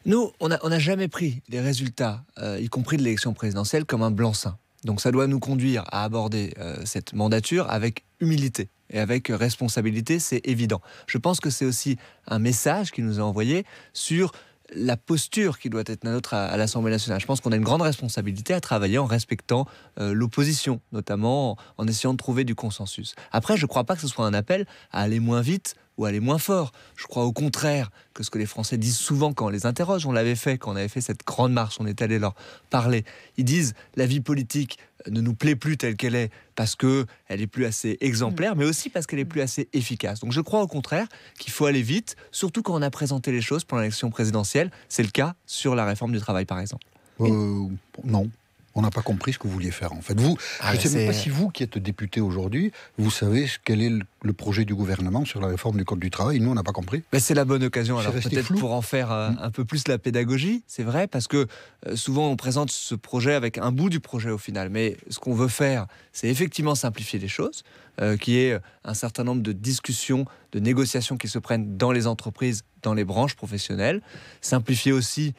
Nous, on n'a jamais pris les résultats, y compris de l'élection présidentielle, comme un blanc-seing. Donc ça doit nous conduire à aborder cette mandature avec humilité et avec responsabilité, c'est évident. Je pense que c'est aussi un message qui nous est envoyé sur la posture qui doit être la nôtre à l'Assemblée nationale. Je pense qu'on a une grande responsabilité à travailler en respectant l'opposition, notamment en essayant de trouver du consensus. Après, je ne crois pas que ce soit un appel à aller moins vite ou aller moins fort. Je crois au contraire que ce que les Français disent souvent quand on les interroge, on l'avait fait quand on avait fait cette grande marche, on est allé leur parler. Ils disent la vie politique ne nous plaît plus telle qu'elle est parce qu'elle est plus assez exemplaire, mais aussi parce qu'elle est plus assez efficace. Donc je crois au contraire qu'il faut aller vite, surtout quand on a présenté les choses pendant l'élection présidentielle. C'est le cas sur la réforme du travail, par exemple. Non. On n'a pas compris ce que vous vouliez faire, en fait. Je ne sais même pas si vous, qui êtes député aujourd'hui, vous savez quel est le projet du gouvernement sur la réforme du Code du travail. Nous, on n'a pas compris. Mais c'est la bonne occasion, alors peut-être pour en faire un peu plus la pédagogie, c'est vrai, parce que souvent on présente ce projet avec un bout du projet au final. Mais ce qu'on veut faire, c'est effectivement simplifier les choses, qu'il y ait un certain nombre de discussions, de négociations qui se prennent dans les entreprises, dans les branches professionnelles, simplifier aussi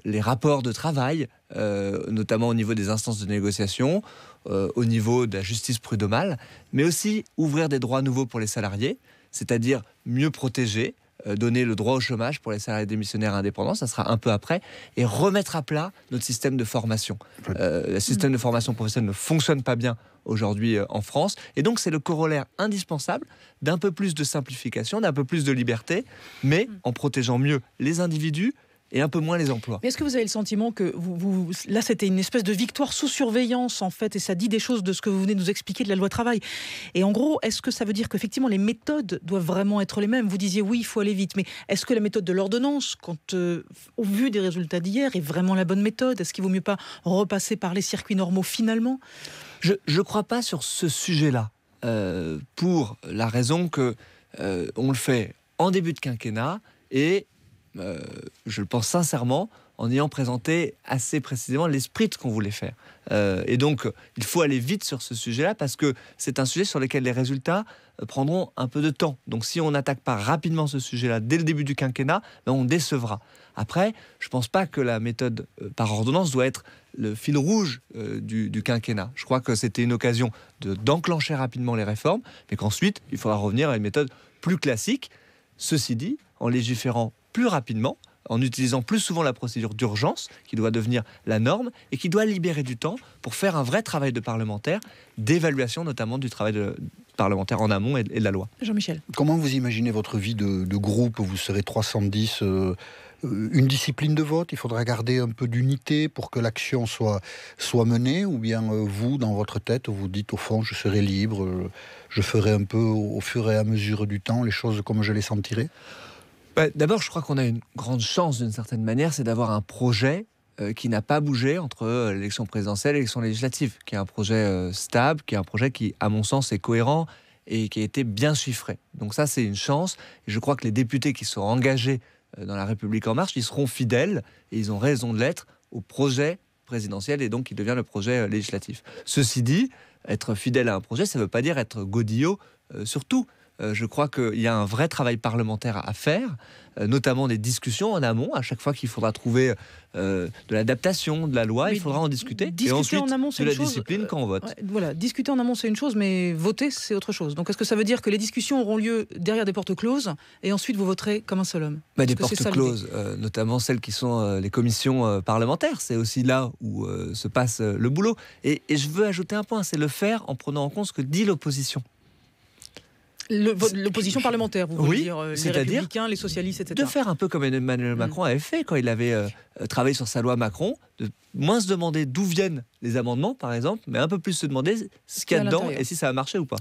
les rapports de travail, notamment au niveau des instances de négociation, au niveau de la justice prud'homale, mais aussi ouvrir des droits nouveaux pour les salariés, c'est-à-dire mieux protéger, donner le droit au chômage pour les salariés démissionnaires indépendants, ça sera un peu après, et remettre à plat notre système de formation. Le système de formation professionnelle ne fonctionne pas bien aujourd'hui en France, et donc c'est le corollaire indispensable d'un peu plus de simplification, d'un peu plus de liberté, mais en protégeant mieux les individus, et un peu moins les emplois. Mais est-ce que vous avez le sentiment que là, c'était une espèce de victoire sous surveillance, en fait, et ça dit des choses de ce que vous venez de nous expliquer de la loi travail. Et en gros, est-ce que ça veut dire qu'effectivement, les méthodes doivent vraiment être les mêmes? Vous disiez, oui, il faut aller vite, mais est-ce que la méthode de l'ordonnance, au vu des résultats d'hier, est vraiment la bonne méthode? Est-ce qu'il vaut mieux pas repasser par les circuits normaux, finalement? Je ne crois pas sur ce sujet-là, pour la raison que on le fait en début de quinquennat, et je le pense sincèrement, en ayant présenté assez précisément l'esprit de ce qu'on voulait faire. Et donc, il faut aller vite sur ce sujet-là, parce que c'est un sujet sur lequel les résultats prendront un peu de temps. Donc, si on n'attaque pas rapidement ce sujet-là dès le début du quinquennat, ben on décevra. Après, je ne pense pas que la méthode par ordonnance doit être le fil rouge du quinquennat. Je crois que c'était une occasion d'enclencher rapidement les réformes, mais qu'ensuite, il faudra revenir à une méthode plus classique. Ceci dit, en légiférant plus rapidement, en utilisant plus souvent la procédure d'urgence, qui doit devenir la norme, et qui doit libérer du temps pour faire un vrai travail de parlementaire, d'évaluation notamment du travail parlementaire en amont et de la loi. Jean-Michel. Comment vous imaginez votre vie de groupe? Vous serez 310, une discipline de vote, il faudra garder un peu d'unité pour que l'action soit menée, ou bien vous, dans votre tête, vous dites au fond, je serai libre, je ferai un peu au fur et à mesure du temps les choses comme je les sentirai? D'abord, je crois qu'on a une grande chance d'une certaine manière, c'est d'avoir un projet qui n'a pas bougé entre l'élection présidentielle et l'élection législative, qui est un projet stable, qui est un projet qui, à mon sens, est cohérent et qui a été bien chiffré. Donc ça, c'est une chance. Et je crois que les députés qui seront engagés dans la République En Marche, ils seront fidèles, et ils ont raison de l'être, au projet présidentiel, et donc qui devient le projet législatif. Ceci dit, être fidèle à un projet, ça ne veut pas dire être godillot sur tout. Je crois qu'il y a un vrai travail parlementaire à faire, notamment des discussions en amont. À chaque fois qu'il faudra trouver de l'adaptation de la loi, il faudra en discuter. Et ensuite, en amont, de la discipline quand on vote. Voilà, discuter en amont, c'est une chose, mais voter, c'est autre chose. Donc, est-ce que ça veut dire que les discussions auront lieu derrière des portes closes, et ensuite vous voterez comme un seul homme? Des portes closes, notamment celles qui sont les commissions parlementaires. C'est aussi là où se passe le boulot. Et je veux ajouter un point, c'est le faire en prenant en compte ce que dit l'opposition. L'opposition parlementaire, vous voulez dire les républicains, les socialistes, etc. De faire un peu comme Emmanuel Macron avait fait quand il avait travaillé sur sa loi Macron, de moins se demander d'où viennent les amendements, par exemple, mais un peu plus se demander ce qu'il y a dedans et si ça a marché ou pas.